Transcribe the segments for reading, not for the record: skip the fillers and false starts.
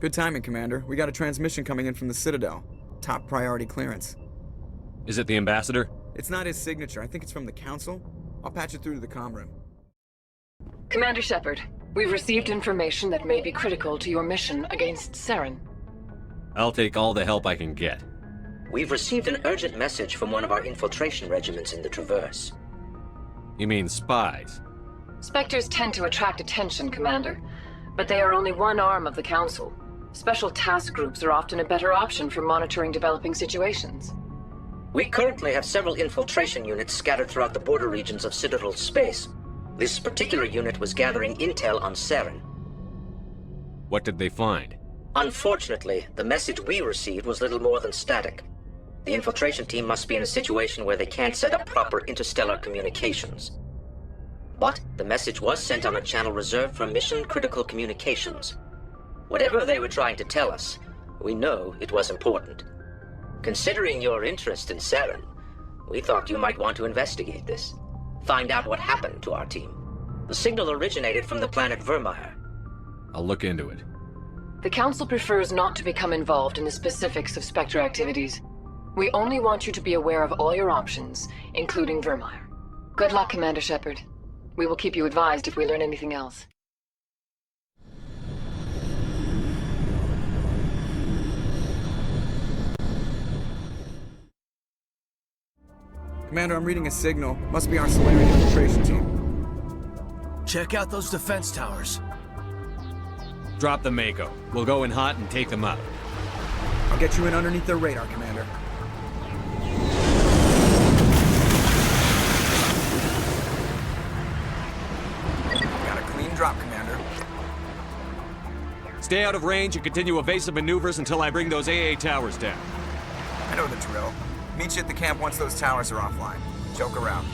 Good timing, Commander. We got a transmission coming in from the Citadel. Top priority clearance. Is it the Ambassador? It's not his signature. I think it's from the Council. I'll patch it through to the comm room. Commander Shepard, we've received information that may be critical to your mission against Saren. I'll take all the help I can get. We've received an urgent message from one of our infiltration regiments in the Traverse. You mean spies? Spectres tend to attract attention, Commander, but they are only one arm of the Council. Special task groups are often a better option for monitoring developing situations. We currently have several infiltration units scattered throughout the border regions of Citadel space. This particular unit was gathering intel on Saren. What did they find? Unfortunately, the message we received was little more than static. The infiltration team must be in a situation where they can't set up proper interstellar communications. But the message was sent on a channel reserved for mission-critical communications. Whatever they were trying to tell us, we know it was important. Considering your interest in Saren, we thought you might want to investigate this. Find out what happened to our team. The signal originated from the planet Virmire. I'll look into it. The Council prefers not to become involved in the specifics of Spectre activities. We only want you to be aware of all your options, including Virmire. Good luck, Commander Shepard. We will keep you advised if we learn anything else. Commander, I'm reading a signal. Must be our Solarian infiltration team. Check out those defense towers. Drop the Mako. We'll go in hot and take them out. I'll get you in underneath their radar, Commander. Got a clean drop, Commander. Stay out of range and continue evasive maneuvers until I bring those AA towers down. I know the drill. Meet you at the camp once those towers are offline. Joke around.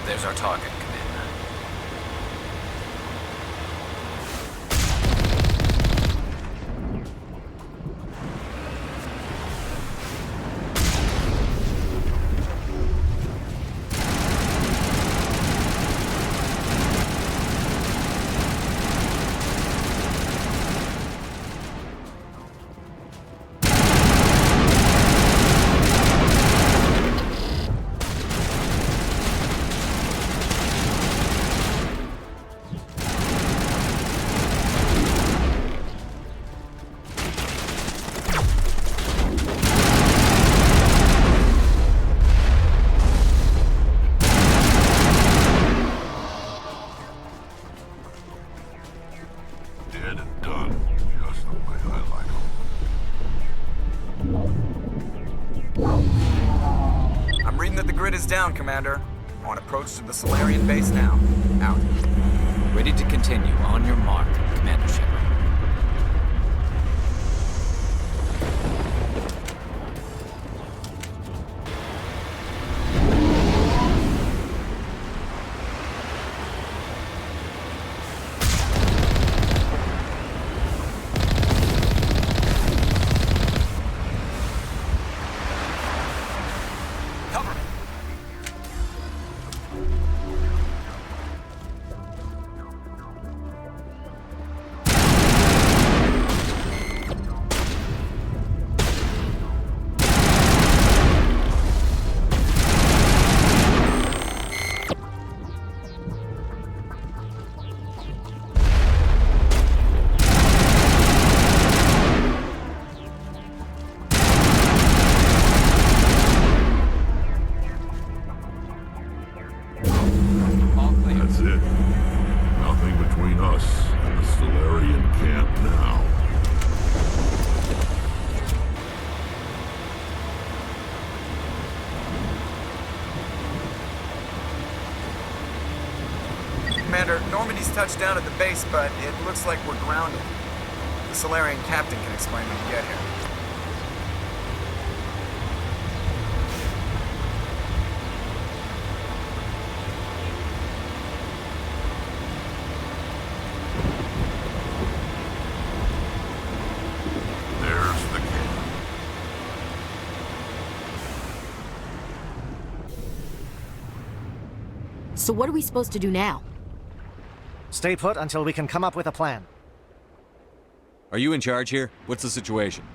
There's our target, Commander. Dead and done, just the way I like them. I'm reading that the grid is down, Commander. On approach to the Solarian base now. Out. Ready to continue. On your mark, Commander Shepard. between us and the Solarian camp now. Commander, Normandy's touched down at the base, but it looks like we're grounded. The Solarian captain can explain when we get here. There's the camp. So what are we supposed to do now? Stay put until we can come up with a plan. Are you in charge here? What's the situation?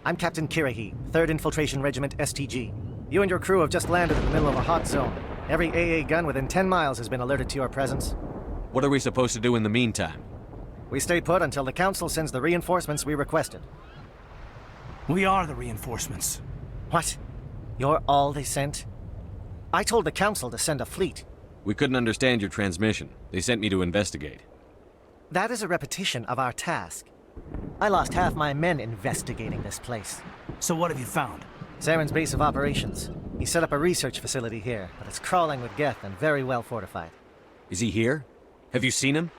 I'm Captain Kirahi, 3rd Infiltration Regiment STG. You and your crew have just landed in the middle of a hot zone. Every AA gun within 10 miles has been alerted to your presence. What are we supposed to do in the meantime? We stay put until the Council sends the reinforcements we requested. We are the reinforcements. What? You're all they sent? I told the Council to send a fleet. We couldn't understand your transmission. They sent me to investigate. That is a repetition of our task. I lost half my men investigating this place. So what have you found? Saren's base of operations. He set up a research facility here, but it's crawling with Geth and very well fortified. Is he here? Have you seen him?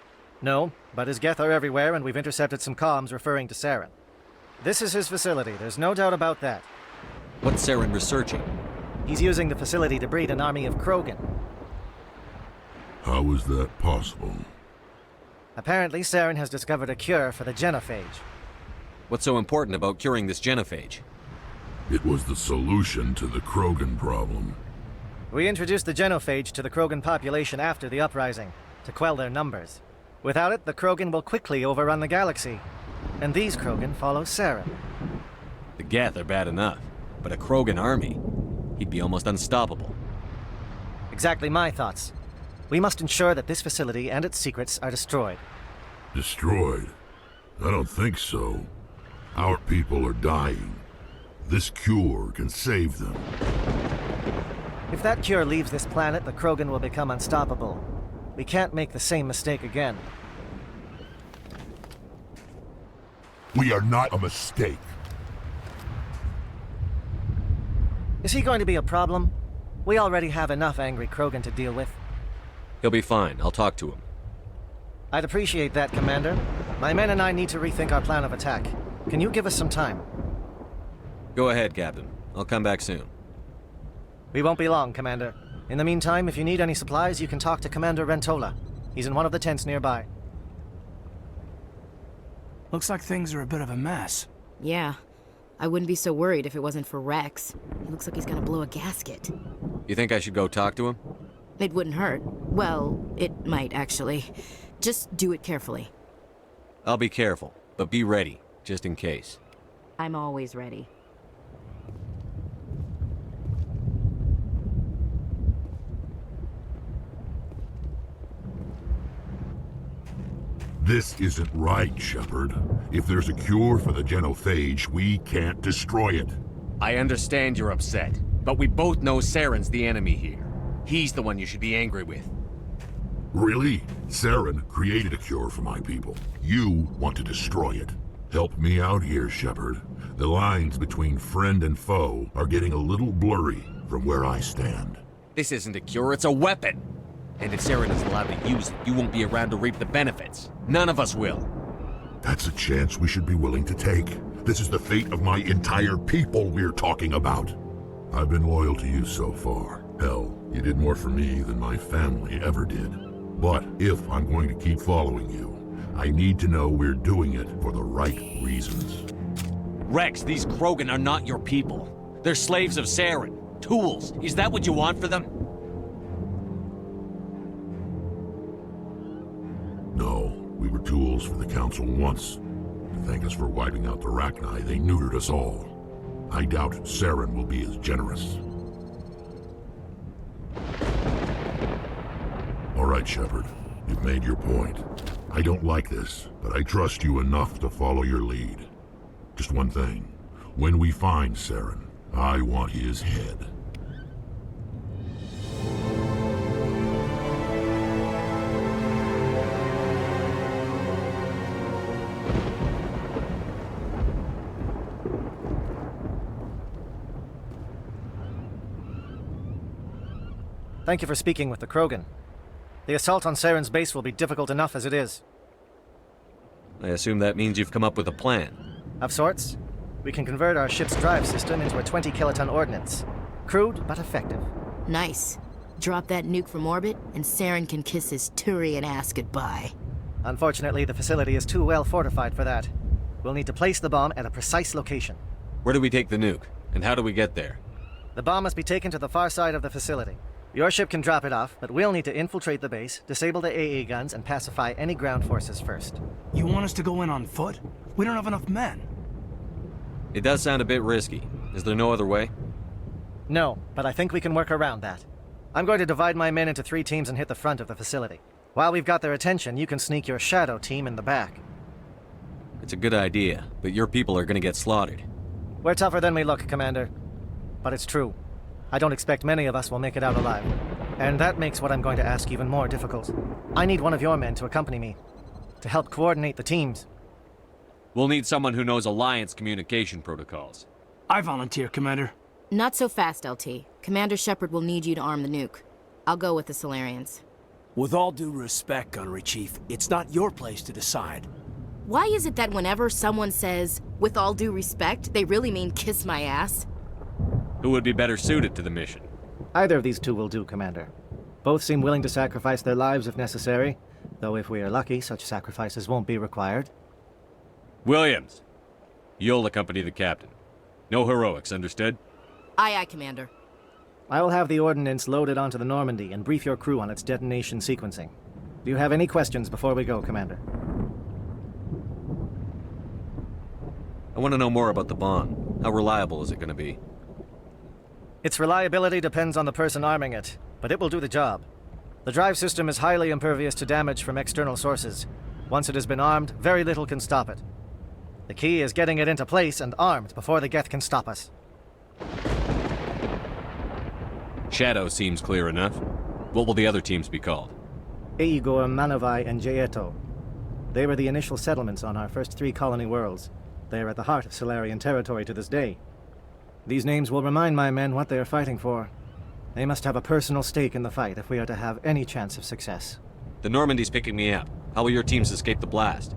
No, but his Geth are everywhere, and we've intercepted some comms referring to Saren. This is his facility, there's no doubt about that. What's Saren researching? He's using the facility to breed an army of Krogan. How is that possible? Apparently, Saren has discovered a cure for the genophage. What's so important about curing this genophage? It was the solution to the Krogan problem. We introduced the genophage to the Krogan population after the uprising, to quell their numbers. Without it, the Krogan will quickly overrun the galaxy. And these Krogan follow Saren. The Geth are bad enough, but a Krogan army? He'd be almost unstoppable. Exactly my thoughts. We must ensure that this facility and its secrets are destroyed. Destroyed? I don't think so. Our people are dying. This cure can save them. If that cure leaves this planet, the Krogan will become unstoppable. We can't make the same mistake again. We are not a mistake. Is he going to be a problem? We already have enough angry Krogan to deal with. He'll be fine. I'll talk to him. I'd appreciate that, Commander. My men and I need to rethink our plan of attack. Can you give us some time? Go ahead, Captain. I'll come back soon. We won't be long, Commander. In the meantime, if you need any supplies, you can talk to Commander Rentola. He's in one of the tents nearby. Looks like things are a bit of a mess. Yeah. I wouldn't be so worried if it wasn't for Rex. He looks like he's gonna blow a gasket. You think I should go talk to him? It wouldn't hurt. Well, it might, actually. Just do it carefully. I'll be careful, but be ready, just in case. I'm always ready. This isn't right, Shepard. If there's a cure for the genophage, we can't destroy it. I understand you're upset, but we both know Saren's the enemy here. He's the one you should be angry with. Really? Saren created a cure for my people. You want to destroy it. Help me out here, Shepard. The lines between friend and foe are getting a little blurry from where I stand. This isn't a cure, it's a weapon! And if Saren is allowed to use it, you won't be around to reap the benefits. None of us will. That's a chance we should be willing to take. This is the fate of my entire people we're talking about. I've been loyal to you so far. Hell, you did more for me than my family ever did. But if I'm going to keep following you, I need to know we're doing it for the right reasons. Rex, these Krogan are not your people. They're slaves of Saren. Tools. Is that what you want for them? No, we were tools for the Council once. To thank us for wiping out the Rachni, they neutered us all. I doubt Saren will be as generous. All right, Shepard. You've made your point. I don't like this, but I trust you enough to follow your lead. Just one thing. When we find Saren, I want his head. Thank you for speaking with the Krogan. The assault on Saren's base will be difficult enough as it is. I assume that means you've come up with a plan. Of sorts. We can convert our ship's drive system into a 20-kiloton ordnance. Crude, but effective. Nice. Drop that nuke from orbit, and Saren can kiss his Turian ass goodbye. Unfortunately, the facility is too well fortified for that. We'll need to place the bomb at a precise location. Where do we take the nuke? And how do we get there? The bomb must be taken to the far side of the facility. Your ship can drop it off, but we'll need to infiltrate the base, disable the AA guns, and pacify any ground forces first. You want us to go in on foot? We don't have enough men. It does sound a bit risky. Is there no other way? No, but I think we can work around that. I'm going to divide my men into 3 teams and hit the front of the facility. While we've got their attention, you can sneak your shadow team in the back. It's a good idea, but your people are gonna get slaughtered. We're tougher than we look, Commander. But it's true. I don't expect many of us will make it out alive. And that makes what I'm going to ask even more difficult. I need one of your men to accompany me, to help coordinate the teams. We'll need someone who knows Alliance communication protocols. I volunteer, Commander. Not so fast, LT. Commander Shepard will need you to arm the nuke. I'll go with the Solarians. With all due respect, Gunnery Chief, it's not your place to decide. Why is it that whenever someone says, with all due respect, they really mean kiss my ass? Who would be better suited to the mission? Either of these 2 will do, Commander. Both seem willing to sacrifice their lives if necessary, though if we are lucky, such sacrifices won't be required. Williams, you'll accompany the captain. No heroics, understood? Aye, aye, Commander. I will have the ordnance loaded onto the Normandy and brief your crew on its detonation sequencing. Do you have any questions before we go, Commander? I want to know more about the bomb. How reliable is it going to be? Its reliability depends on the person arming it, but it will do the job. The drive system is highly impervious to damage from external sources. Once it has been armed, very little can stop it. The key is getting it into place and armed before the Geth can stop us. Shadow seems clear enough. What will the other teams be called? Igor, Manovai, and Jaeto. They were the initial settlements on our first 3 colony worlds. They are at the heart of Solarian territory to this day. These names will remind my men what they are fighting for. They must have a personal stake in the fight if we are to have any chance of success. The Normandy's picking me up. How will your teams escape the blast?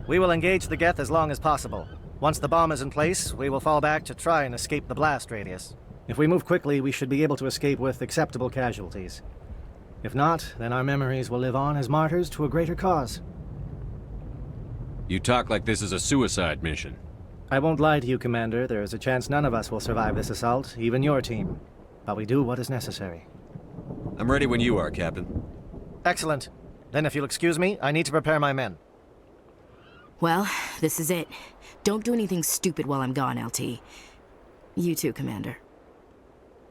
We will engage the Geth as long as possible. Once the bomb is in place, we will fall back to try and escape the blast radius. If we move quickly, we should be able to escape with acceptable casualties. If not, then our memories will live on as martyrs to a greater cause. You talk like this is a suicide mission. I won't lie to you, Commander. There is a chance none of us will survive this assault, even your team. But we do what is necessary. I'm ready when you are, Captain. Excellent. Then if you'll excuse me, I need to prepare my men. Well, this is it. Don't do anything stupid while I'm gone, LT. You too, Commander.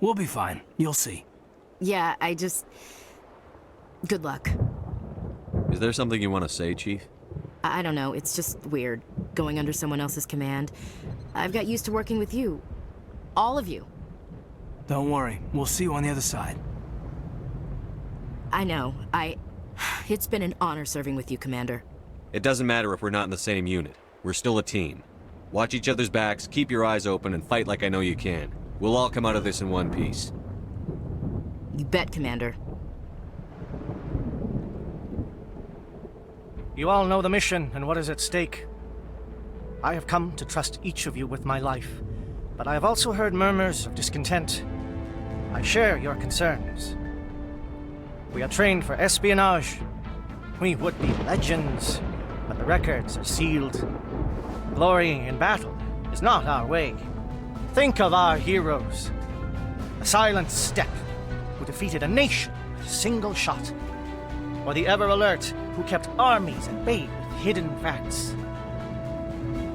We'll be fine. You'll see. Yeah, good luck. Is there something you want to say, Chief? I don't know, it's just weird, going under someone else's command. I've got used to working with you. All of you. Don't worry. We'll see you on the other side. I know. It's been an honor serving with you, Commander. It doesn't matter if we're not in the same unit. We're still a team. Watch each other's backs, keep your eyes open, and fight like I know you can. We'll all come out of this in one piece. You bet, Commander. You all know the mission and what is at stake. I have come to trust each of you with my life, but I have also heard murmurs of discontent. I share your concerns. We are trained for espionage. We would be legends, but the records are sealed. Glory in battle is not our way. Think of our heroes. The silent step who defeated a nation with a single shot. Or the ever-alert who kept armies at bay with hidden facts.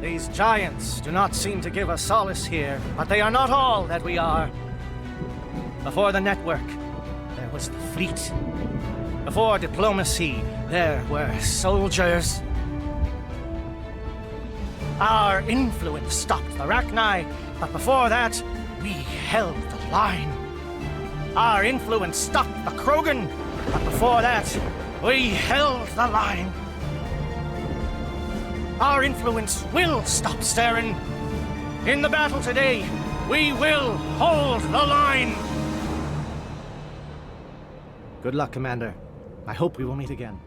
These giants do not seem to give us solace here, but they are not all that we are. Before the network, there was the fleet. Before diplomacy, there were soldiers. Our influence stopped the Rachni, but before that, we held the line. Our influence stopped the Krogan, but before that, we held the line. Our influence will stop Saren. In the battle today, we will hold the line. Good luck, Commander. I hope we will meet again.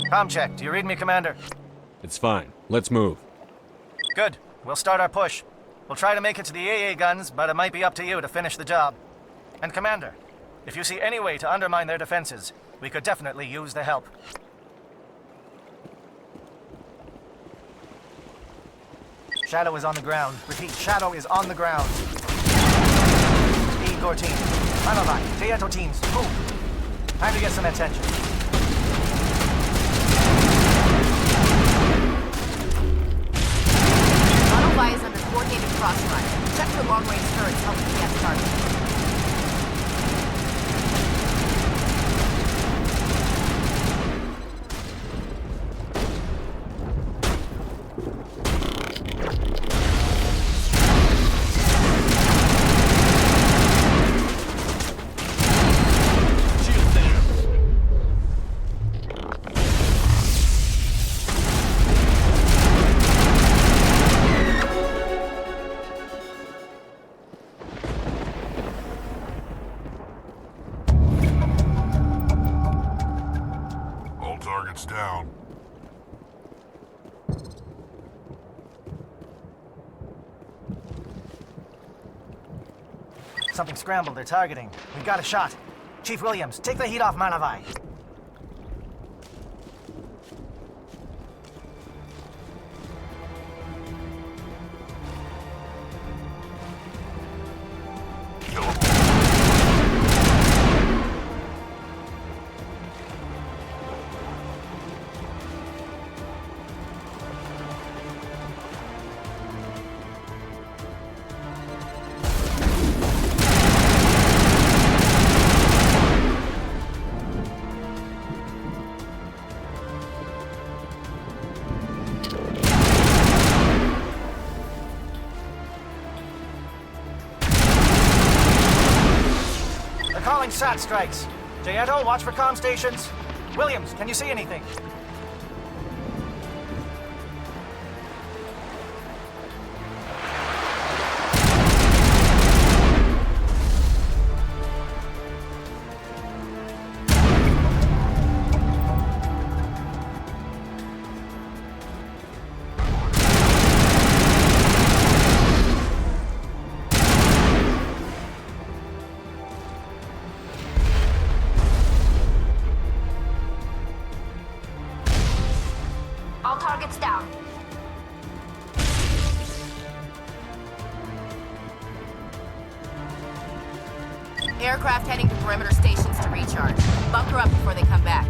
Com check. Do you read me, Commander? It's fine. Let's move. Good. We'll start our push. We'll try to make it to the AA guns, but it might be up to you to finish the job. And Commander, if you see any way to undermine their defenses, we could definitely use the help. Shadow is on the ground. Repeat, Shadow is on the ground. Igor team. Manavai, Teato teams, move. Time to get some attention. Manavai is under coordinated crossfire. Check for long-range turrets helping to get targets. Down. Something scrambled. They're targeting. We got a shot. Chief Williams, take the heat off Manavai. Calling SAT strikes. Jayeto, watch for comm stations. Williams, can you see anything? Targets down. Aircraft heading to perimeter stations to recharge. Bunker up before they come back.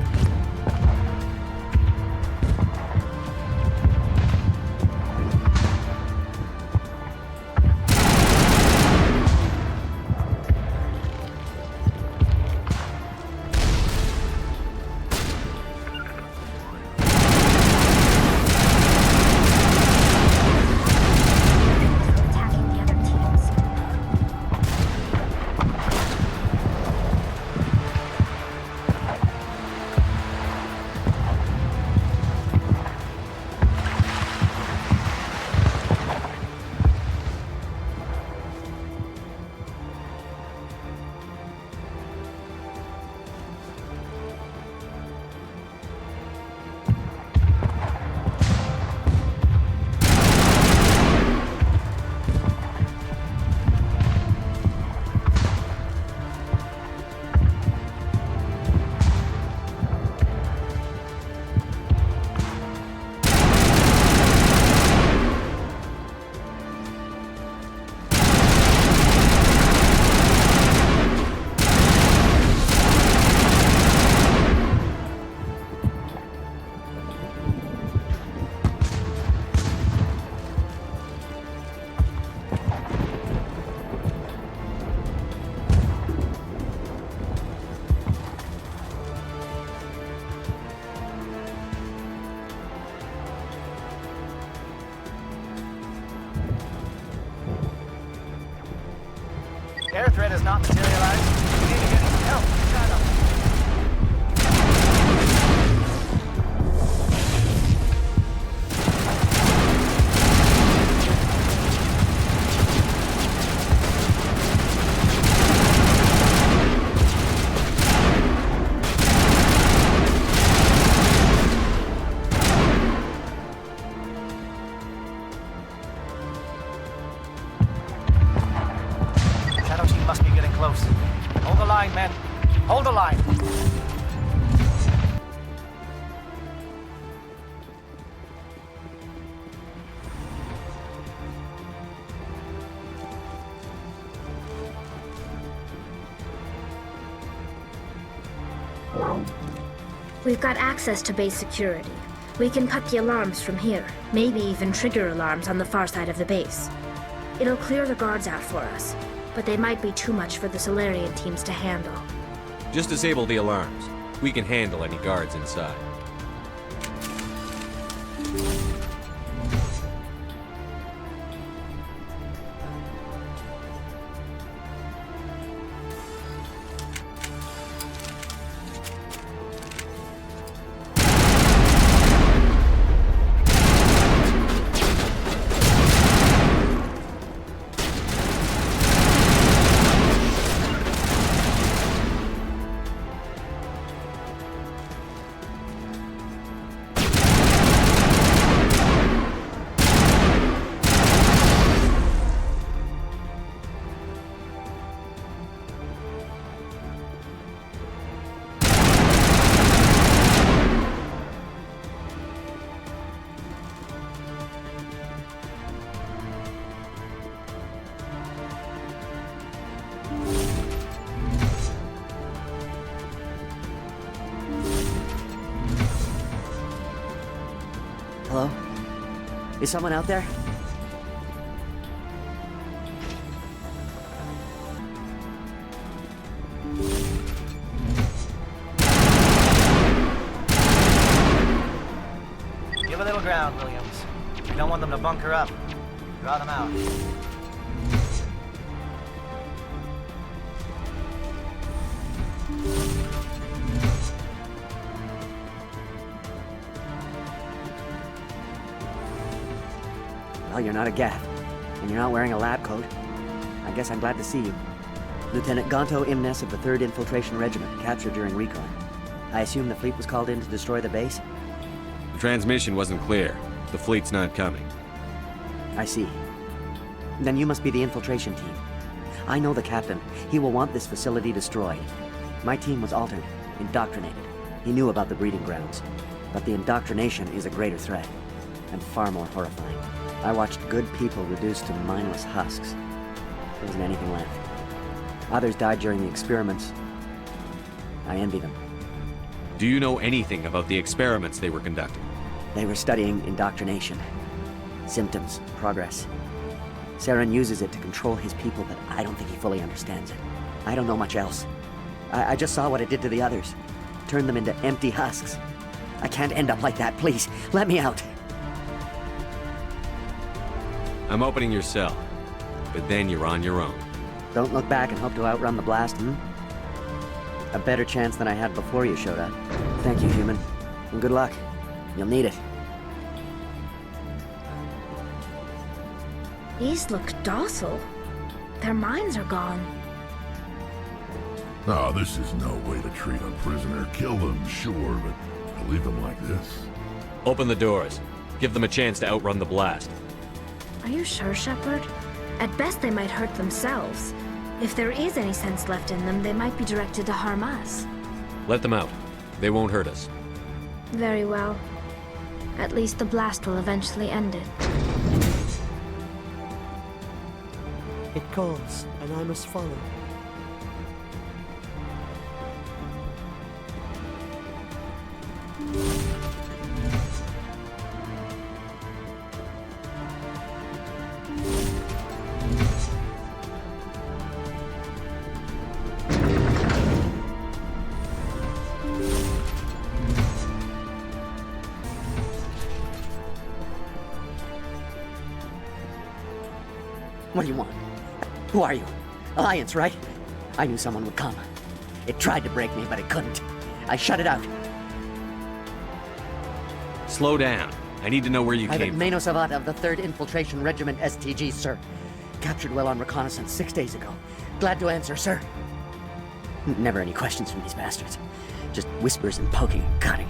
Air threat has not materialized. We need to get some help. We've got access to base security. We can cut the alarms from here, maybe even trigger alarms on the far side of the base. It'll clear the guards out for us, but they might be too much for the Solarian teams to handle. Just disable the alarms. We can handle any guards inside. Hello? Is someone out there? Give a little ground, Williams. We don't want them to bunker up. Draw them out. Well, you're not a Gav, and you're not wearing a lab coat. I guess I'm glad to see you. Lieutenant Gonto Imnes of the 3rd Infiltration Regiment, captured during recon. I assume the fleet was called in to destroy the base? The transmission wasn't clear. The fleet's not coming. I see. Then you must be the infiltration team. I know the captain. He will want this facility destroyed. My team was altered, indoctrinated. He knew about the breeding grounds. But the indoctrination is a greater threat, and far more horrifying. I watched good people reduced to mindless husks. There wasn't anything left. Others died during the experiments. I envy them. Do you know anything about the experiments they were conducting? They were studying indoctrination. Symptoms, progress. Saren uses it to control his people, but I don't think he fully understands it. I don't know much else. I just saw what it did to the others. Turned them into empty husks. I can't end up like that, please. Let me out. I'm opening your cell, but then you're on your own. Don't look back and hope to outrun the blast, A better chance than I had before you showed up. Thank you, human. And good luck. You'll need it. These look docile. Their minds are gone. Oh, this is no way to treat a prisoner. Kill them, sure, but to leave them like this? Open the doors. Give them a chance to outrun the blast. Are you sure, Shepard? At best, they might hurt themselves. If there is any sense left in them, they might be directed to harm us. Let them out. They won't hurt us. Very well. At least the blast will eventually end it. It calls, and I must follow. What do you want? Who are you? Alliance, right? I knew someone would come. It tried to break me, but it couldn't. I shut it out. Slow down. I need to know where you came from. Mano Savat of the 3rd Infiltration Regiment STG, sir. Captured well on reconnaissance 6 days ago. Glad to answer, sir. Never any questions from these bastards. Just whispers and poking and cutting.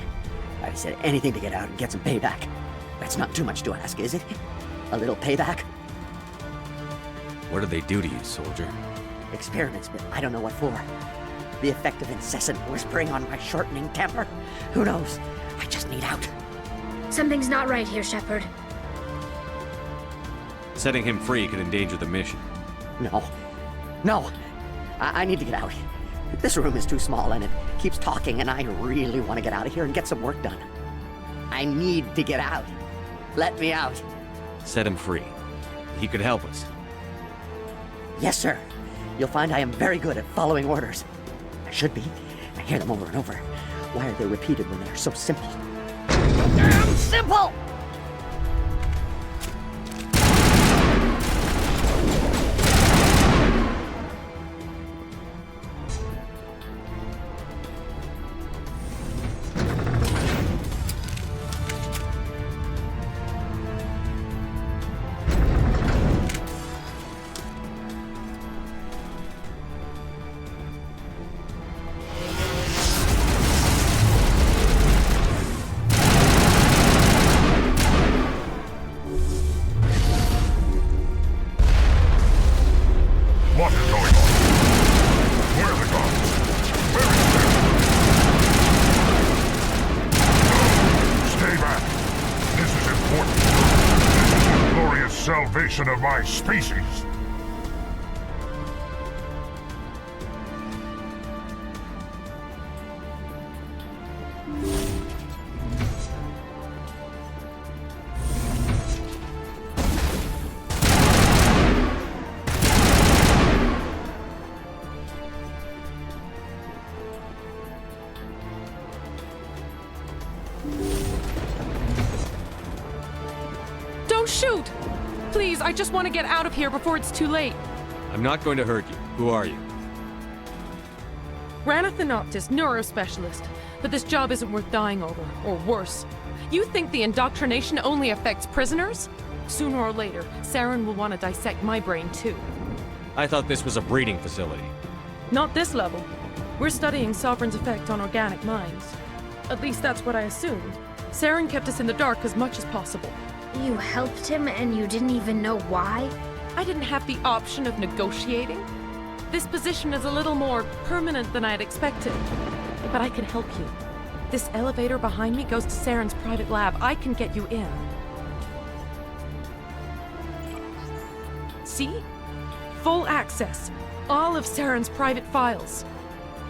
I said anything to get out and get some payback. That's not too much to ask, is it? A little payback? What did they do to you, soldier? Experiments, but I don't know what for. The effect of incessant whispering on my shortening temper? Who knows? I just need out. Something's not right here, Shepard. Setting him free could endanger the mission. No. No! I need to get out. This room is too small and it keeps talking, and I really want to get out of here and get some work done. I need to get out. Let me out. Set him free. He could help us. Yes, sir. You'll find I am very good at following orders. I should be. I hear them over and over. Why are they repeated when they are so simple? Damn simple! What is going on? Where are the guards? Where is Shepard? No! Stay back! This is important. This is the glorious salvation of my species! Don't shoot! Please, I just want to get out of here before it's too late. I'm not going to hurt you. Who are you? Ranathanoptis, neurospecialist. But this job isn't worth dying over, or worse. You think the indoctrination only affects prisoners? Sooner or later, Saren will want to dissect my brain too. I thought this was a breeding facility. Not this level. We're studying Sovereign's effect on organic minds. At least that's what I assumed. Saren kept us in the dark as much as possible. You helped him and you didn't even know why? I didn't have the option of negotiating. This position is a little more permanent than I'd expected. But I can help you. This elevator behind me goes to Saren's private lab. I can get you in. See? Full access. All of Saren's private files.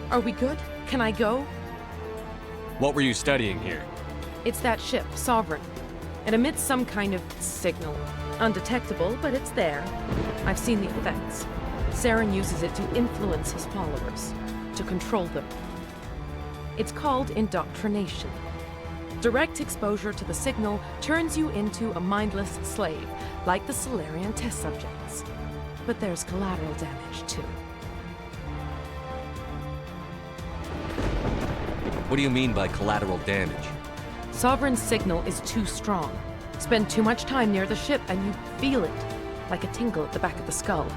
Are we good? Can I go? What were you studying here? It's that ship, Sovereign. It emits some kind of signal. Undetectable, but it's there. I've seen the effects. Saren uses it to influence his followers, to control them. It's called indoctrination. Direct exposure to the signal turns you into a mindless slave, like the Solarian test subjects. But there's collateral damage, too. What do you mean by collateral damage? Sovereign's signal is too strong. Spend too much time near the ship and you feel it, like a tingle at the back of the skull.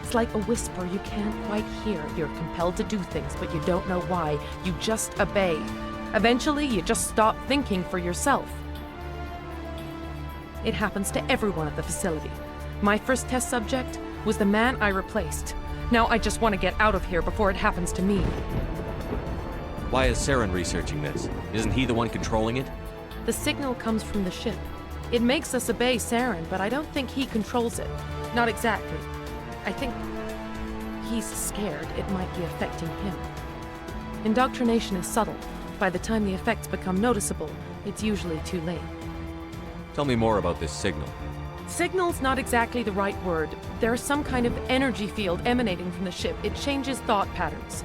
It's like a whisper you can't quite hear. You're compelled to do things, but you don't know why. You just obey. Eventually, you just stop thinking for yourself. It happens to everyone at the facility. My first test subject was the man I replaced. Now I just want to get out of here before it happens to me. Why is Saren researching this? Isn't he the one controlling it? The signal comes from the ship. It makes us obey Saren, but I don't think he controls it. Not exactly. I think he's scared it might be affecting him. Indoctrination is subtle. By the time the effects become noticeable, it's usually too late. Tell me more about this signal. Signal's not exactly the right word. There's some kind of energy field emanating from the ship. It changes thought patterns.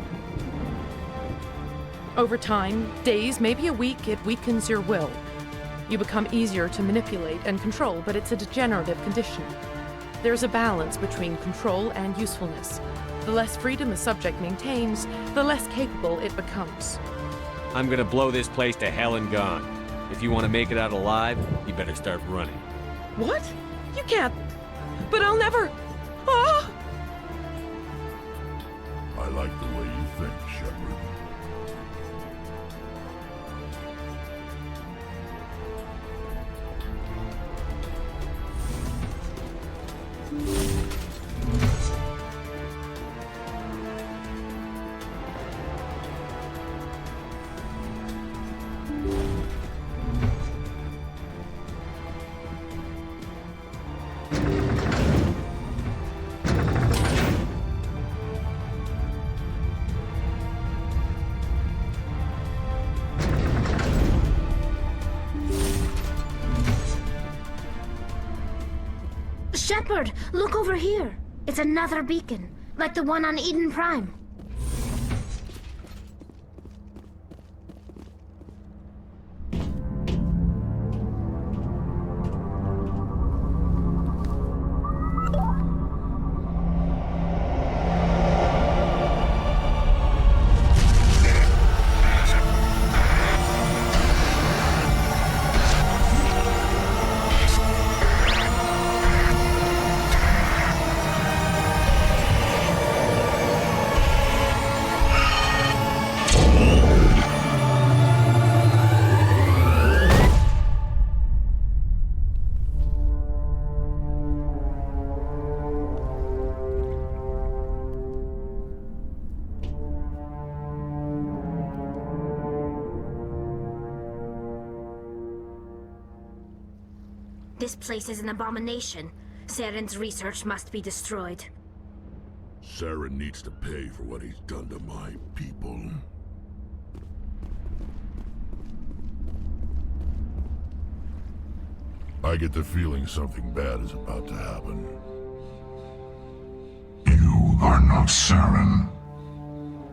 Over time, days, maybe a week, it weakens your will. You become easier to manipulate and control, but it's a degenerative condition. There's a balance between control and usefulness. The less freedom a subject maintains, the less capable it becomes. I'm gonna blow this place to hell and gone. If you want to make it out alive, you better start running. What? You can't. But I'll never. Ah! I like the way you think, Shepard. Shepard, look over here. It's another beacon, like the one on Eden Prime. This place is an abomination. Saren's research must be destroyed. Saren needs to pay for what he's done to my people. I get the feeling something bad is about to happen. You are not Saren.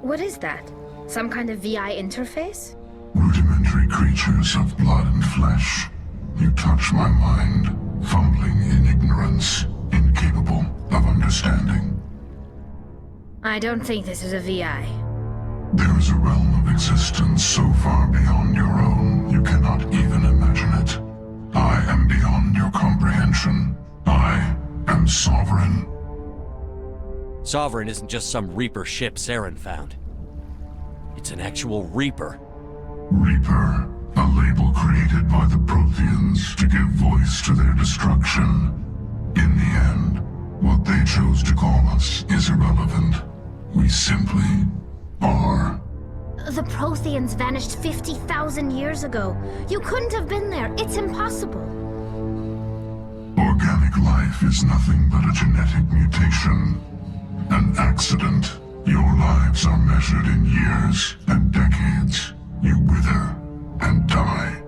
What is that? Some kind of VI interface? Rudimentary creatures of blood and flesh. You touch my mind, fumbling in ignorance, incapable of understanding. I don't think this is a VI. There is a realm of existence so far beyond your own, you cannot even imagine it. I am beyond your comprehension. I am Sovereign. Sovereign isn't just some Reaper ship Saren found. It's an actual Reaper. Reaper, a label created by the Protheans to give voice to their destruction. In the end, what they chose to call us is irrelevant. We simply are. The Protheans vanished 50,000 years ago. You couldn't have been there. It's impossible. Organic life is nothing but a genetic mutation. An accident. Your lives are measured in years and decades. You wither and die.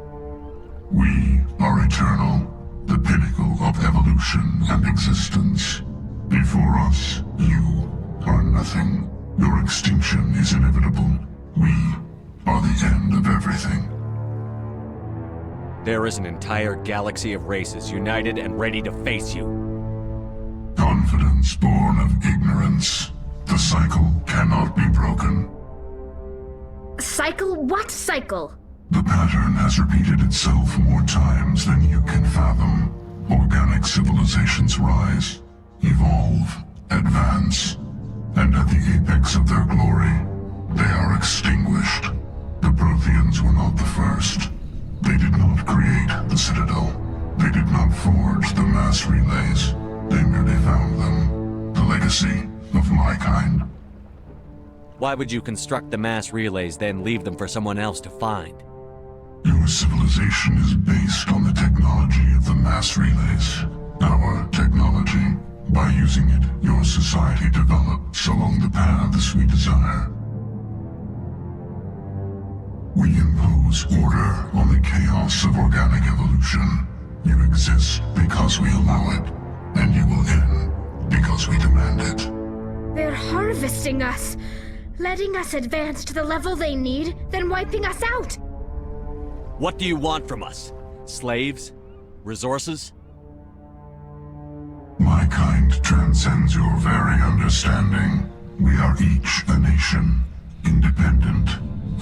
We are eternal, the pinnacle of evolution and existence. Before us, you are nothing. Your extinction is inevitable. We are the end of everything. There is an entire galaxy of races united and ready to face you. Confidence born of ignorance. The cycle cannot be broken. Cycle? What cycle? The pattern has repeated itself more times than you can fathom. Organic civilizations rise, evolve, advance, and at the apex of their glory, they are extinguished. The Protheans were not the first. They did not create the Citadel. They did not forge the mass relays. They merely found them. The legacy of my kind. Why would you construct the mass relays, then leave them for someone else to find? Your civilization is based on the technology of the mass relays. Our technology. By using it, your society develops along the paths we desire. We impose order on the chaos of organic evolution. You exist because we allow it, and you will end because we demand it. They're harvesting us, letting us advance to the level they need, then wiping us out. What do you want from us? Slaves? Resources? My kind transcends your very understanding. We are each a nation, independent,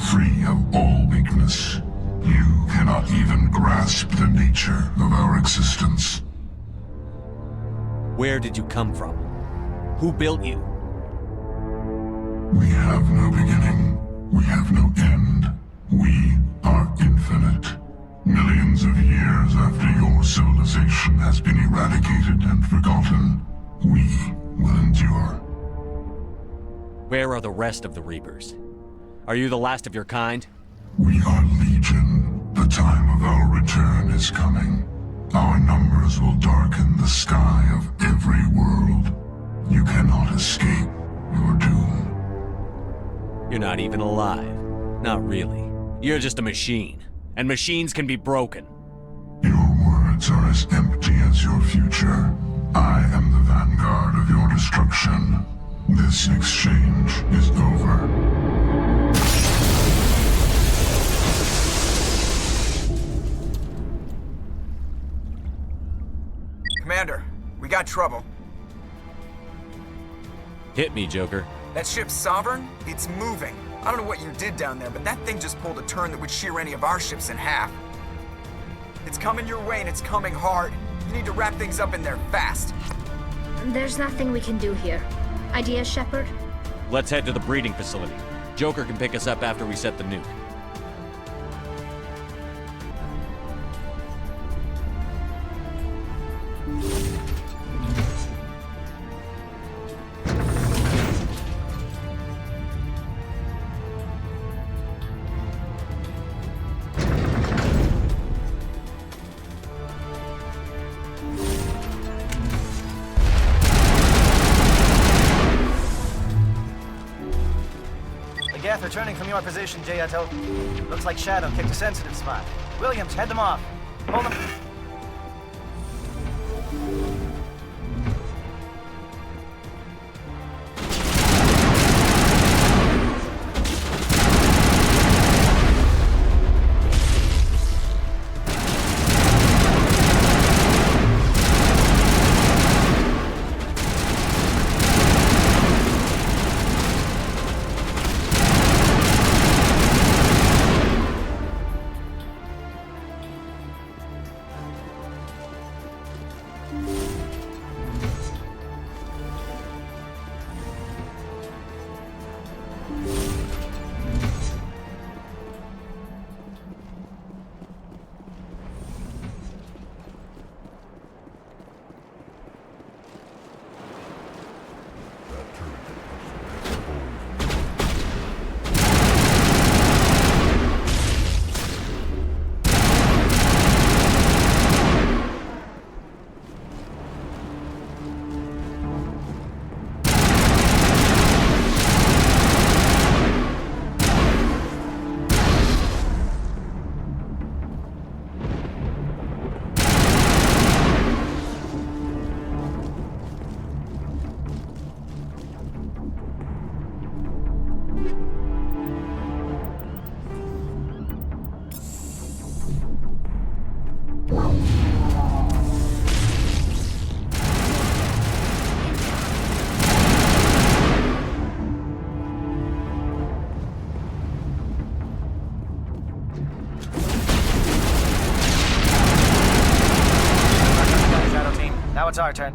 free of all weakness. You cannot even grasp the nature of our existence. Where did you come from? Who built you? We have no beginning. We have no end. We are infinite. Millions of years after your civilization has been eradicated and forgotten, we will endure. Where are the rest of the Reapers? Are you the last of your kind? We are Legion. The time of our return is coming. Our numbers will darken the sky of every world. You cannot escape your doom. You're not even alive. Not really. You're just a machine. And machines can be broken. Your words are as empty as your future. I am the vanguard of your destruction. This exchange is over. Commander, we got trouble. Hit me, Joker. That ship's Sovereign? It's moving. I don't know what you did down there, but that thing just pulled a turn that would shear any of our ships in half. It's coming your way and it's coming hard. You need to wrap things up in there fast. There's nothing we can do here. Ideas, Shepard? Let's head to the breeding facility. Joker can pick us up after we set the nuke. Geth returning from your position, Jayato. Looks like Shadow kicked a sensitive spot. Williams, head them off. Hold them. Now it's our turn.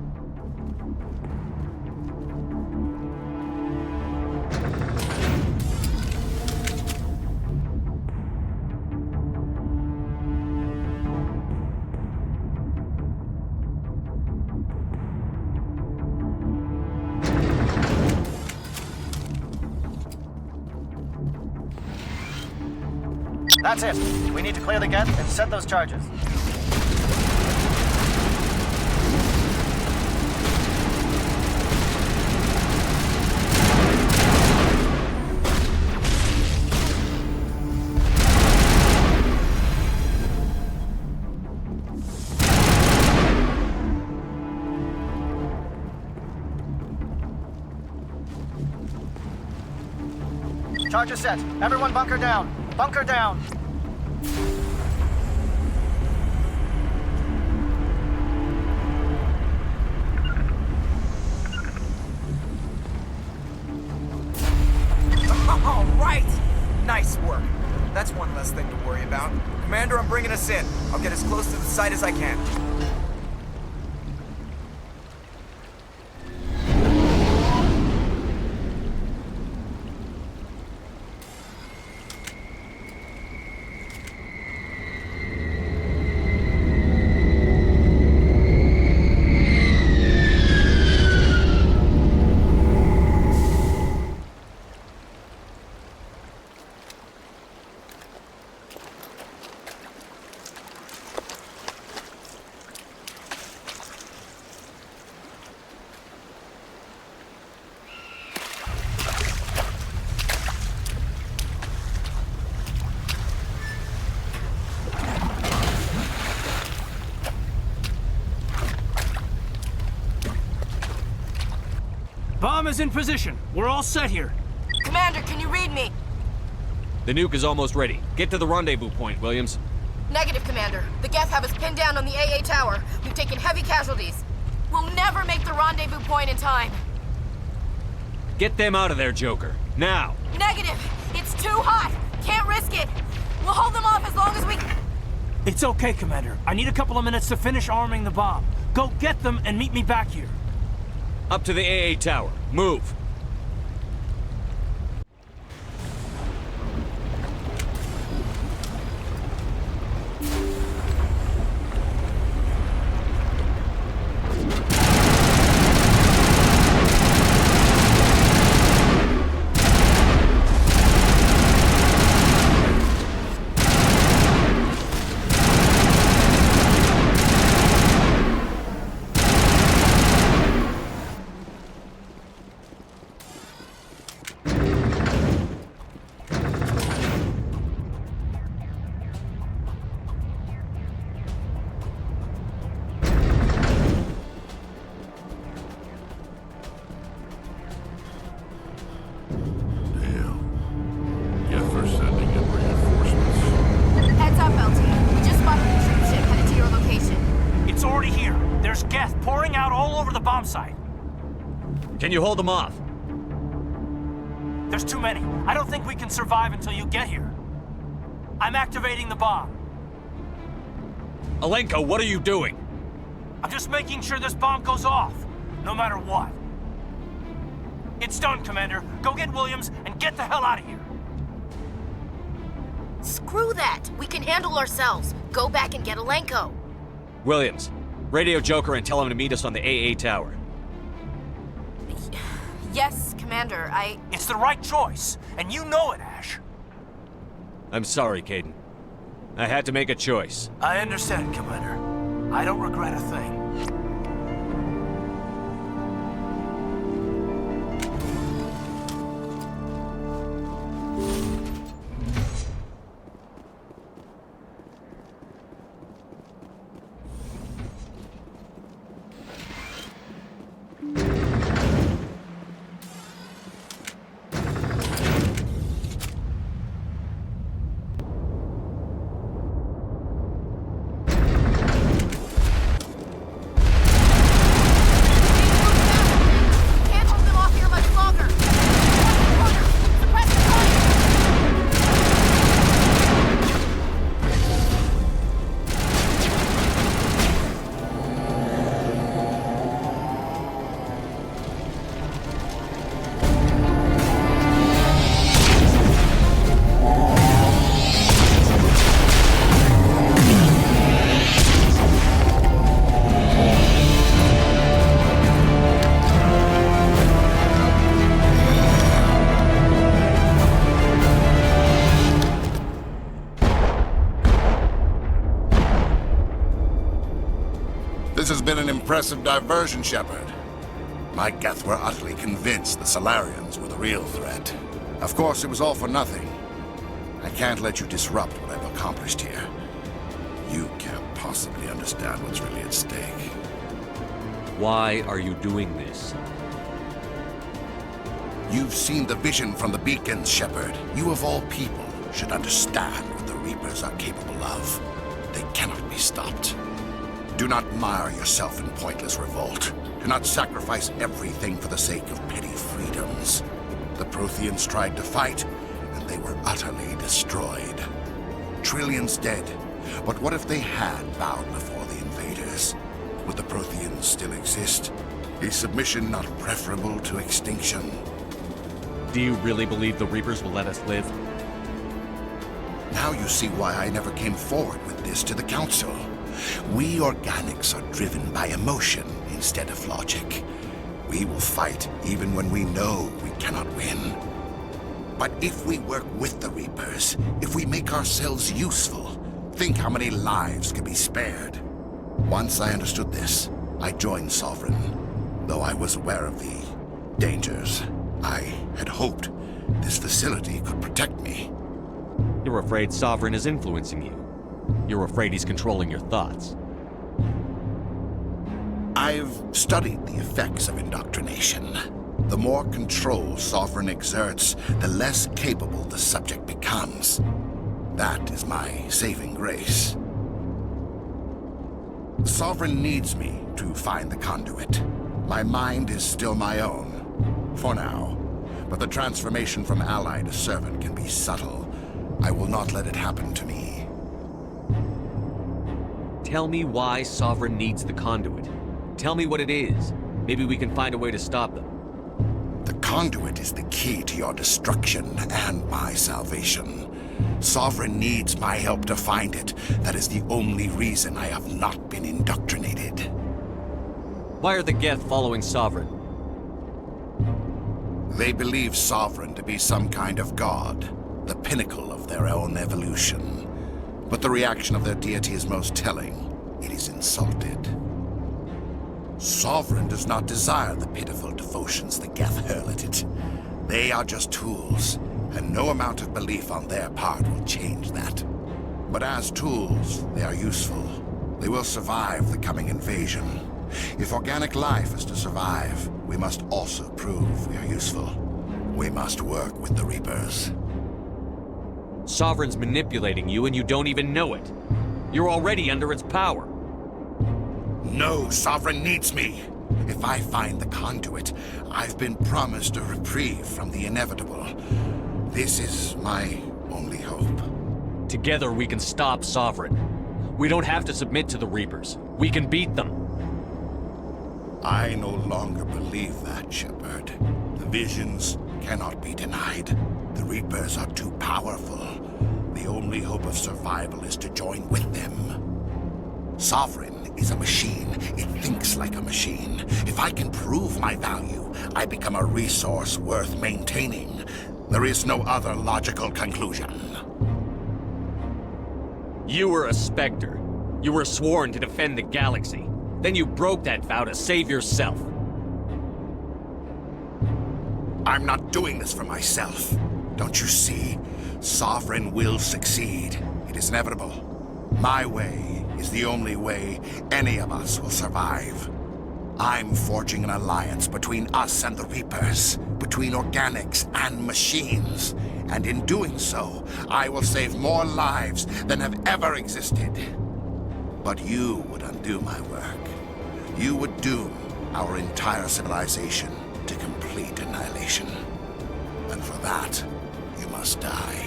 That's it. We need to clear the gate and set those charges. Charges set. Everyone bunker down. Bunker down. All right! Nice work. That's one less thing to worry about. Commander, I'm bringing us in. I'll get as close to the site as I can. Bomb is in position. We're all set here. Commander, can you read me? The nuke is almost ready. Get to the rendezvous point, Williams. Negative, Commander. The Geth have us pinned down on the AA tower. We've taken heavy casualties. We'll never make the rendezvous point in time. Get them out of there, Joker. Now! Negative! It's too hot! Can't risk it! We'll hold them off as long as we... It's okay, Commander. I need a couple of minutes to finish arming the bomb. Go get them and meet me back here. Up to the AA tower. Move! Can you hold them off? There's too many. I don't think we can survive until you get here. I'm activating the bomb. Alenko, what are you doing? I'm just making sure this bomb goes off, no matter what. It's done, Commander. Go get Williams and get the hell out of here. Screw that! We can handle ourselves. Go back and get Alenko. Williams, radio Joker and tell him to meet us on the AA tower. Yes, Commander, It's the right choice, and you know it, Ash. I'm sorry, Caden. I had to make a choice. I understand, Commander. I don't regret a thing. This has been an impressive diversion, Shepard. My Geth were utterly convinced the Solarians were the real threat. Of course, it was all for nothing. I can't let you disrupt what I've accomplished here. You can't possibly understand what's really at stake. Why are you doing this? You've seen the vision from the beacons, Shepard. You of all people should understand what the Reapers are capable of. They cannot be stopped. Do not mire yourself in pointless revolt. Do not sacrifice everything for the sake of petty freedoms. The Protheans tried to fight, and they were utterly destroyed. Trillions dead. But what if they had bowed before the invaders? Would the Protheans still exist? Is submission not preferable to extinction? Do you really believe the Reapers will let us live? Now you see why I never came forward with this to the Council. We organics are driven by emotion instead of logic. We will fight even when we know we cannot win. But if we work with the Reapers, if we make ourselves useful, think how many lives could be spared. Once I understood this, I joined Sovereign. Though I was aware of the dangers, I had hoped this facility could protect me. You're afraid Sovereign is influencing you. You're afraid he's controlling your thoughts. I've studied the effects of indoctrination. The more control Sovereign exerts, the less capable the subject becomes. That is my saving grace. Sovereign needs me to find the conduit. My mind is still my own, for now. But the transformation from ally to servant can be subtle. I will not let it happen to me. Tell me why Sovereign needs the conduit. Tell me what it is. Maybe we can find a way to stop them. The conduit is the key to your destruction and my salvation. Sovereign needs my help to find it. That is the only reason I have not been indoctrinated. Why are the Geth following Sovereign? They believe Sovereign to be some kind of god, the pinnacle of their own evolution. But the reaction of their deity is most telling. It is insulted. Sovereign does not desire the pitiful devotions the Geth hurl at it. They are just tools, and no amount of belief on their part will change that. But as tools, they are useful. They will survive the coming invasion. If organic life is to survive, we must also prove we are useful. We must work with the Reapers. Sovereign's manipulating you and you don't even know it. You're already under its power. No, Sovereign needs me. If I find the conduit, I've been promised a reprieve from the inevitable. This is my only hope. Together we can stop Sovereign. We don't have to submit to the Reapers. We can beat them. I no longer believe that, Shepard. The visions cannot be denied. The Reapers are too powerful. The only hope of survival is to join with them. Sovereign is a machine. It thinks like a machine. If I can prove my value, I become a resource worth maintaining. There is no other logical conclusion. You were a Spectre. You were sworn to defend the galaxy. Then you broke that vow to save yourself. I'm not doing this for myself. Don't you see? Sovereign will succeed. It is inevitable. My way is the only way any of us will survive. I'm forging an alliance between us and the Reapers, between organics and machines. And in doing so, I will save more lives than have ever existed. But you would undo my work. You would doom our entire civilization to complete annihilation. And for that, you must die.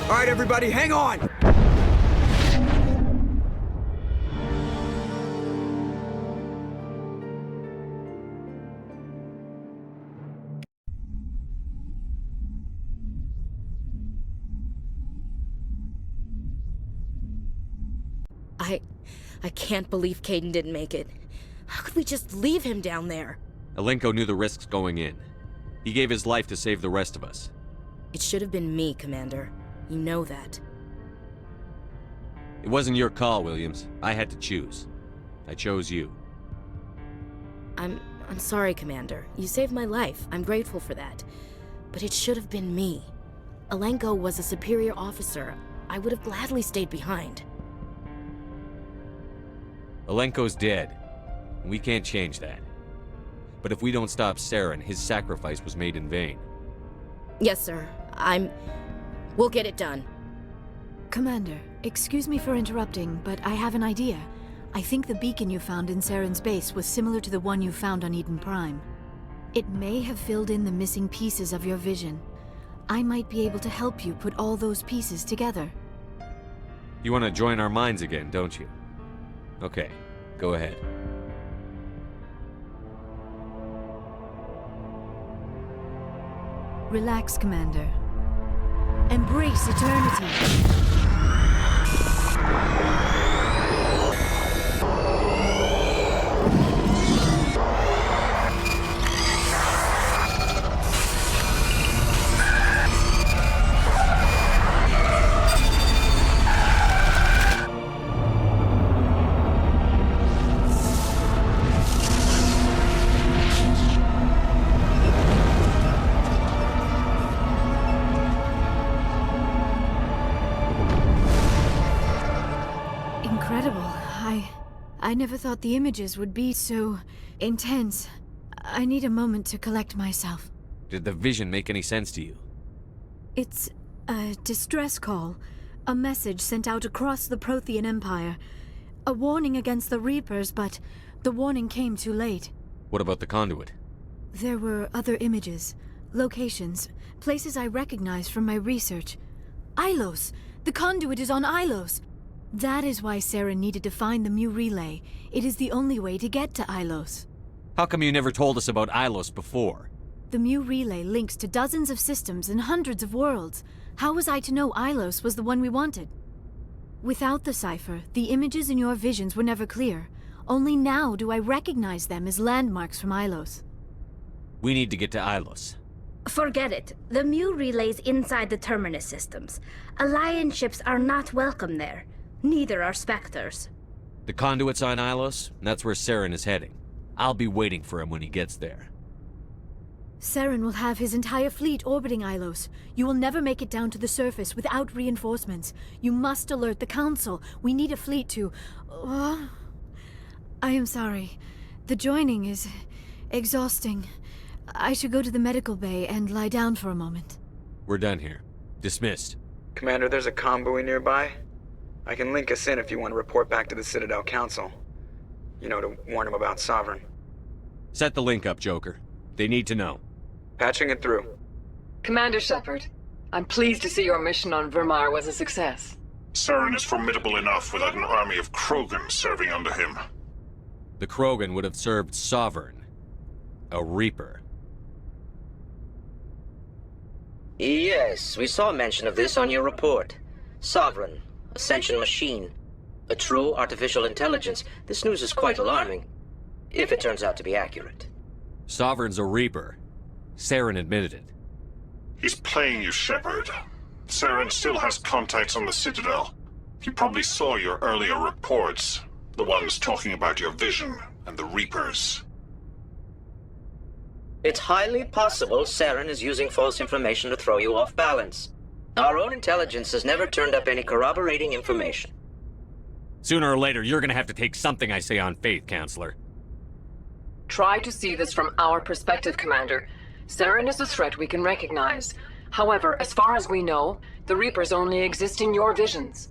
All right, everybody, hang on! I can't believe Caden didn't make it. How could we just leave him down there? Alenko knew the risks going in. He gave his life to save the rest of us. It should have been me, Commander. You know that. It wasn't your call, Williams. I had to choose. I chose you. I'm I'm sorry, Commander. You saved my life. I'm grateful for that. But it should have been me. Alenko was a superior officer. I would have gladly stayed behind. Alenko's dead. We can't change that. But if we don't stop Saren, his sacrifice was made in vain. Yes, sir. We'll get it done. Commander, excuse me for interrupting, but I have an idea. I think the beacon you found in Saren's base was similar to the one you found on Eden Prime. It may have filled in the missing pieces of your vision. I might be able to help you put all those pieces together. You want to join our minds again, don't you? Okay, go ahead. Relax, Commander. Embrace eternity. I never thought the images would be so intense. I need a moment to collect myself. Did the vision make any sense to you? It's a distress call. A message sent out across the Prothean Empire. A warning against the Reapers, but the warning came too late. What about the conduit? There were other images, locations, places I recognized from my research. Ilos! The conduit is on Ilos! That is why Saren needed to find the Mu relay. It is the only way to get to Ilos. How come you never told us about Ilos before? The Mu relay links to dozens of systems and hundreds of worlds. How was I to know Ilos was the one we wanted? Without the cipher, the images in your visions were never clear. Only now do I recognize them as landmarks from Ilos. We need to get to Ilos. Forget it. The Mu relay's inside the Terminus systems. Alliance ships are not welcome there. Neither are Spectres. The conduit's on Ilos, and that's where Saren is heading. I'll be waiting for him when he gets there. Saren will have his entire fleet orbiting Ilos. You will never make it down to the surface without reinforcements. You must alert the Council. We need a fleet to... I am sorry. The joining is exhausting. I should go to the medical bay and lie down for a moment. We're done here. Dismissed. Commander, there's a convoy nearby. I can link us in if you want to report back to the Citadel Council. You know, to warn them about Sovereign. Set the link up, Joker. They need to know. Patching it through. Commander Shepard, I'm pleased to see your mission on Virmire was a success. Saren is formidable enough without an army of Krogan serving under him. The Krogan would have served Sovereign. A Reaper. Yes, we saw mention of this on your report. Sovereign. Ascension machine. A true artificial intelligence. This news is quite alarming. If it turns out to be accurate. Sovereign's a Reaper. Saren admitted it. He's playing you, Shepard. Saren still has contacts on the Citadel. He probably saw your earlier reports. The ones talking about your vision and the Reapers. It's highly possible Saren is using false information to throw you off balance. Our own intelligence has never turned up any corroborating information. Sooner or later, you're gonna have to take something I say on faith, Counselor. Try to see this from our perspective, Commander. Saren is a threat we can recognize. However, as far as we know, the Reapers only exist in your visions.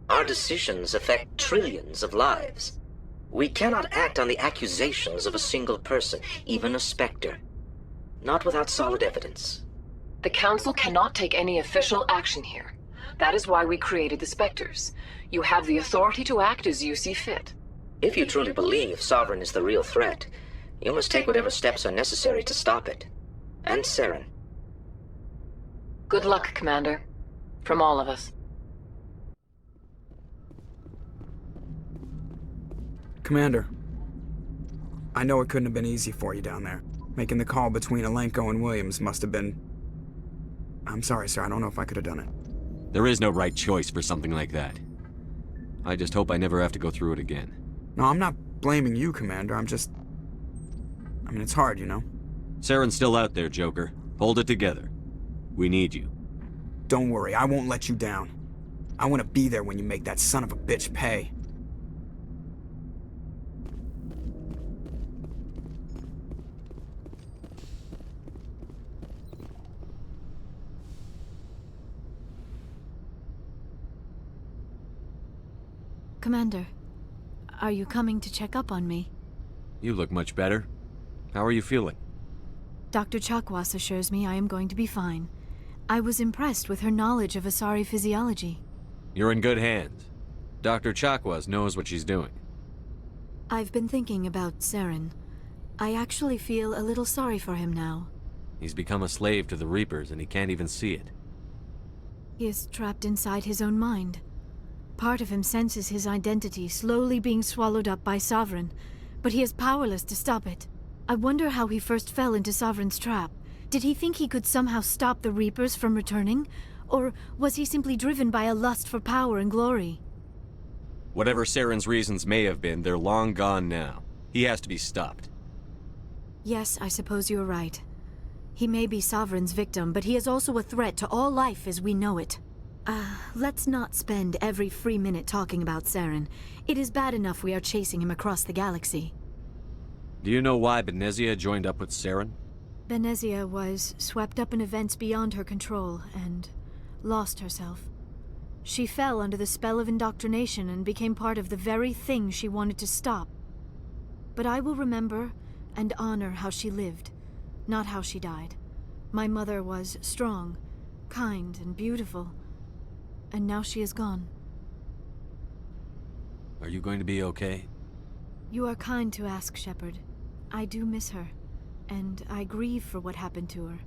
Our decisions affect trillions of lives. We cannot act on the accusations of a single person, even a Spectre. Not without solid evidence. The Council cannot take any official action here. That is why we created the Spectres. You have the authority to act as you see fit. If you truly believe Sovereign is the real threat, you must take whatever steps are necessary to stop it. And Saren. Good luck, Commander. From all of us. Commander, I know it couldn't have been easy for you down there. Making the call between Alenko and Williams must have been... I'm sorry, sir. I don't know if I could have done it. There is no right choice for something like that. I just hope I never have to go through it again. No, I'm not blaming you, Commander. I'm just... I mean, it's hard, you know? Saren's still out there, Joker. Hold it together. We need you. Don't worry, I won't let you down. I want to be there when you make that son of a bitch pay. Commander, are you coming to check up on me? You look much better. How are you feeling? Dr. Chakwas assures me I am going to be fine. I was impressed with her knowledge of Asari physiology. You're in good hands. Dr. Chakwas knows what she's doing. I've been thinking about Saren. I actually feel a little sorry for him now. He's become a slave to the Reapers and he can't even see it. He is trapped inside his own mind. Part of him senses his identity slowly being swallowed up by Sovereign, but he is powerless to stop it. I wonder how he first fell into Sovereign's trap. Did he think he could somehow stop the Reapers from returning? Or was he simply driven by a lust for power and glory? Whatever Saren's reasons may have been, they're long gone now. He has to be stopped. Yes, I suppose you're right. He may be Sovereign's victim, but he is also a threat to all life as we know it. Let's not spend every free minute talking about Saren. It is bad enough we are chasing him across the galaxy. Do you know why Benezia joined up with Saren? Benezia was swept up in events beyond her control and lost herself. She fell under the spell of indoctrination and became part of the very thing she wanted to stop. But I will remember and honor how she lived, not how she died. My mother was strong, kind, and beautiful. And now she is gone. Are you going to be okay? You are kind to ask, Shepard. I do miss her, and I grieve for what happened to her.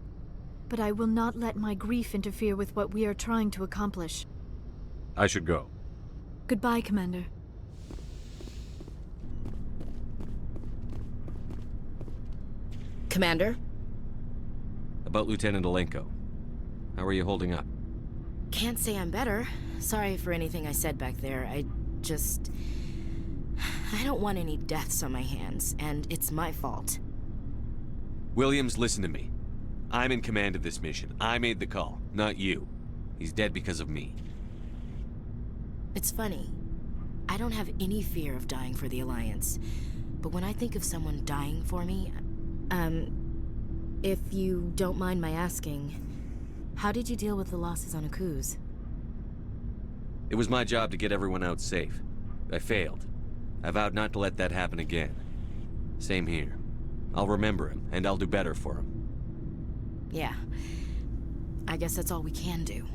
But I will not let my grief interfere with what we are trying to accomplish. I should go. Goodbye, Commander. Commander? About Lieutenant Alenko. How are you holding up? Can't say I'm better. Sorry for anything I said back there. I don't want any deaths on my hands, and it's my fault. Williams, listen to me. I'm in command of this mission. I made the call, not you. He's dead because of me. It's funny. I don't have any fear of dying for the Alliance. But when I think of someone dying for me, if you don't mind my asking, how did you deal with the losses on Akuz? It was my job to get everyone out safe. I failed. I vowed not to let that happen again. Same here. I'll remember him, and I'll do better for him. Yeah. I guess that's all we can do.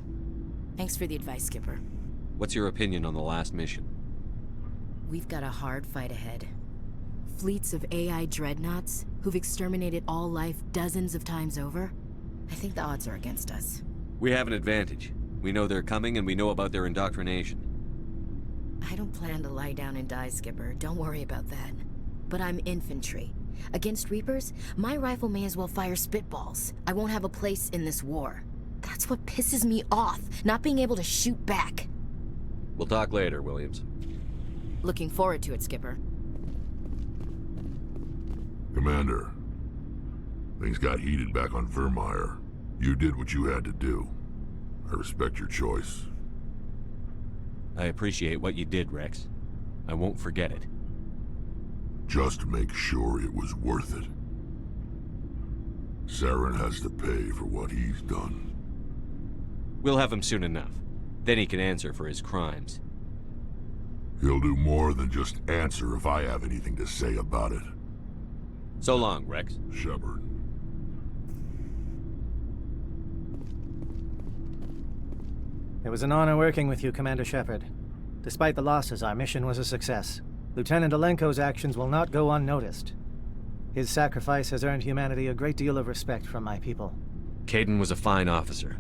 Thanks for the advice, Skipper. What's your opinion on the last mission? We've got a hard fight ahead. Fleets of AI dreadnoughts who've exterminated all life dozens of times over. I think the odds are against us. We have an advantage. We know they're coming and we know about their indoctrination. I don't plan to lie down and die, Skipper. Don't worry about that. But I'm infantry. Against Reapers, my rifle may as well fire spitballs. I won't have a place in this war. That's what pisses me off, not being able to shoot back. We'll talk later, Williams. Looking forward to it, Skipper. Commander, things got heated back on Virmire. You did what you had to do. I respect your choice. I appreciate what you did, Rex. I won't forget it. Just make sure it was worth it. Saren has to pay for what he's done. We'll have him soon enough. Then he can answer for his crimes. He'll do more than just answer if I have anything to say about it. So long, Rex. Shepard. It was an honor working with you, Commander Shepard. Despite the losses, our mission was a success. Lieutenant Alenko's actions will not go unnoticed. His sacrifice has earned humanity a great deal of respect from my people. Kaidan was a fine officer.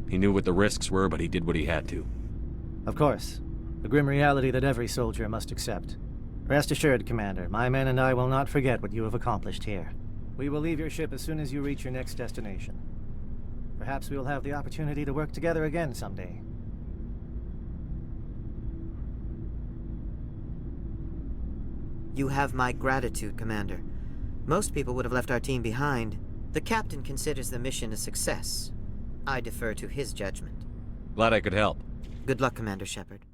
He knew what the risks were, but he did what he had to. Of course. The grim reality that every soldier must accept. Rest assured, Commander, my men and I will not forget what you have accomplished here. We will leave your ship as soon as you reach your next destination. Perhaps we will have the opportunity to work together again someday. You have my gratitude, Commander. Most people would have left our team behind. The captain considers the mission a success. I defer to his judgment. Glad I could help. Good luck, Commander Shepard.